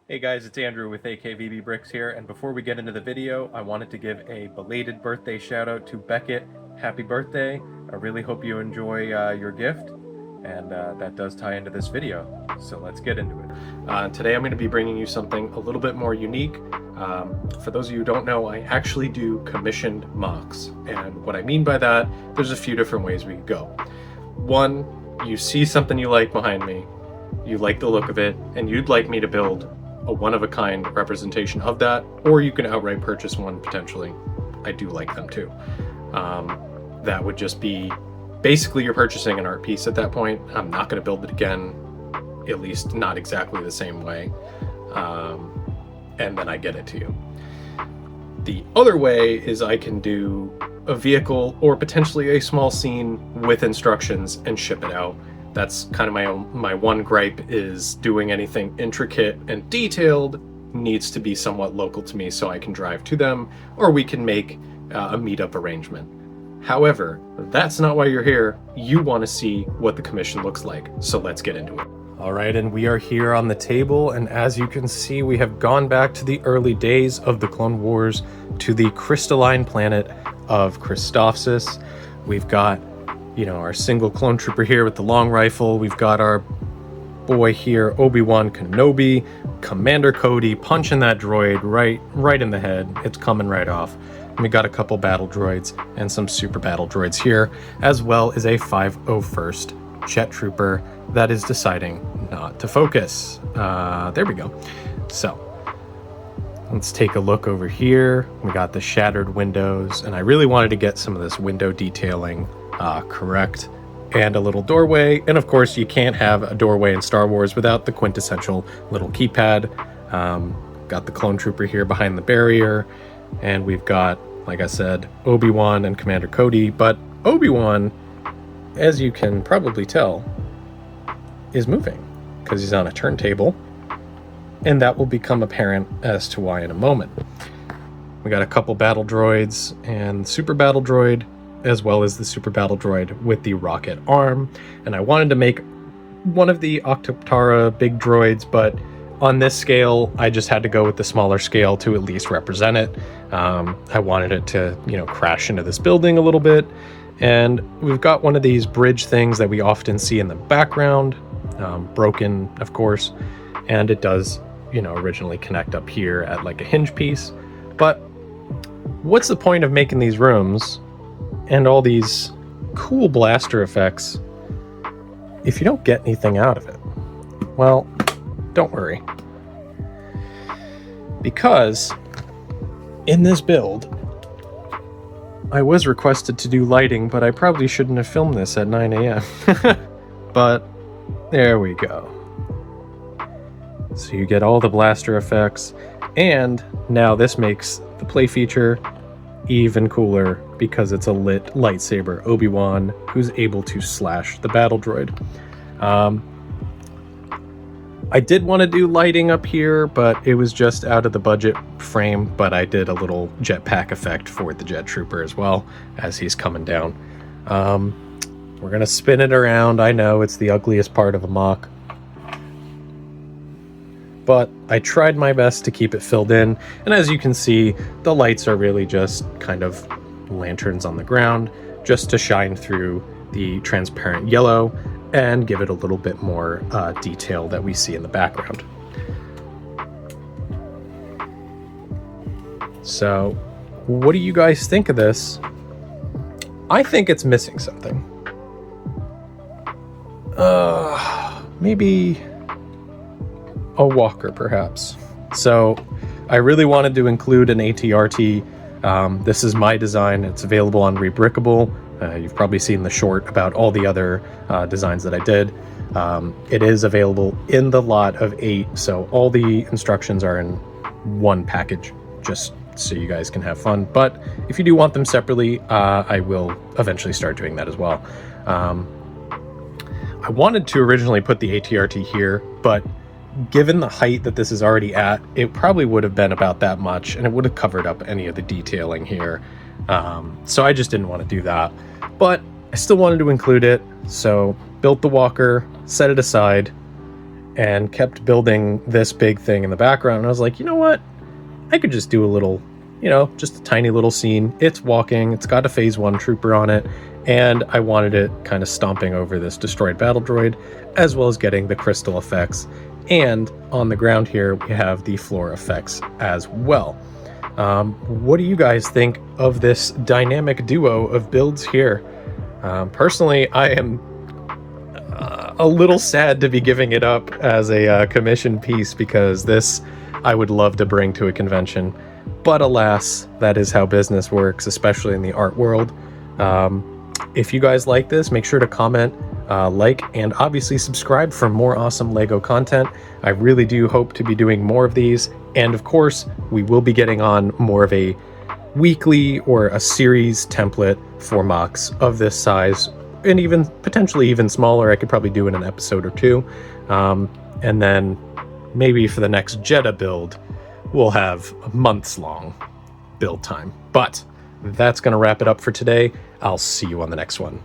Hey guys, it's Andrew with AKVB Bricks here, and before we get into the video, I wanted to give a belated birthday shout out to Beckett. Happy birthday. I really hope you enjoy your gift, and that does tie into this video, so let's get into it. Today I'm going to be bringing you something a little bit more unique. For those of you who don't know, I actually do commissioned MOCs, and what I mean by that, there's a few different ways we could go. One, you see something you like behind me, you like the look of it, and you'd like me to build a one-of-a-kind representation of that, or you can outright purchase one potentially. I do like them too. That would just be basically you're purchasing an art piece at that point. I'm not going to build it again, at least not exactly the same way, and then I get it to you. The other way is I can do a vehicle or potentially a small scene with instructions and ship it out. That's kind of my one gripe, is doing anything intricate and detailed needs to be somewhat local to me so I can drive to them, or we can make a meetup arrangement. However, that's not why you're here. You want to see what the commission looks like, so let's get into it. All right, and we are here on the table, and as you can see, we have gone back to the early days of the Clone Wars, to the crystalline planet of Christophsis. We've got our single clone trooper here with the long rifle. We've got our boy here, Obi-Wan Kenobi, Commander Cody, punching that droid right in the head. It's coming right off. And we got a couple battle droids and some super battle droids here, as well as a 501st jet trooper that is deciding not to focus. There we go. So let's take a look over here. We got the shattered windows, and I really wanted to get some of this window detailing correct, and a little doorway. And of course, you can't have a doorway in Star Wars without the quintessential little keypad. Got the clone trooper here behind the barrier, and we've got, like I said, Obi-Wan and Commander Cody. But Obi-Wan, as you can probably tell, is moving because he's on a turntable, and that will become apparent as to why in a moment. We got a couple battle droids and super battle droid, as well as the super battle droid with the rocket arm. And I wanted to make one of the Octoptara big droids, but on this scale, I just had to go with the smaller scale to at least represent it. I wanted it to, crash into this building a little bit. And we've got one of these bridge things that we often see in the background, broken, of course. And it does, originally connect up here at like a hinge piece. But what's the point of making these rooms and all these cool blaster effects if you don't get anything out of it? Well, don't worry, because in this build I was requested to do lighting, but I probably shouldn't have filmed this at 9 a.m. But there we go. So you get all the blaster effects, and now this makes the play feature even cooler because it's a lit lightsaber Obi-Wan who's able to slash the battle droid. I did want to do lighting up here, but it was just out of the budget frame, but I did a little jetpack effect for the jet trooper as well as he's coming down. We're gonna spin it around. I know it's the ugliest part of a MOC, but I tried my best to keep it filled in, and as you can see, the lights are really just kind of lanterns on the ground just to shine through the transparent yellow and give it a little bit more detail that we see in the background. So what do you guys think of this? I think it's missing something. Maybe a walker, perhaps. So I really wanted to include an ATRT. This is my design. It's available on Rebrickable. You've probably seen the short about all the other designs that I did. It is available in the lot of 8, so all the instructions are in one package, just so you guys can have fun. But if you do want them separately, I will eventually start doing that as well. I wanted to originally put the ATRT here, but given the height that this is already at, it probably would have been about that much, and it would have covered up any of the detailing here. So I just didn't want to do that, but I still wanted to include it, so built the walker, set it aside, and kept building this big thing in the background. And I was like, you know what? I could just do a little, just a tiny little scene. It's walking, it's got a phase 1 trooper on it, and I wanted it kind of stomping over this destroyed battle droid, as well as getting the crystal effects. And on the ground here, we have the floor effects as well. What do you guys think of this dynamic duo of builds here? Personally, I am a little sad to be giving it up as a commission piece, because this I would love to bring to a convention. But alas, that is how business works, especially in the art world. If you guys like this, make sure to comment, like, and obviously subscribe for more awesome LEGO content. I really do hope to be doing more of these. And of course, we will be getting on more of a weekly or a series template for MOCs of this size, and even potentially even smaller. I could probably do in an episode or two. And then maybe for the next Jeddah build, we'll have a months long build time. But that's going to wrap it up for today. I'll see you on the next one.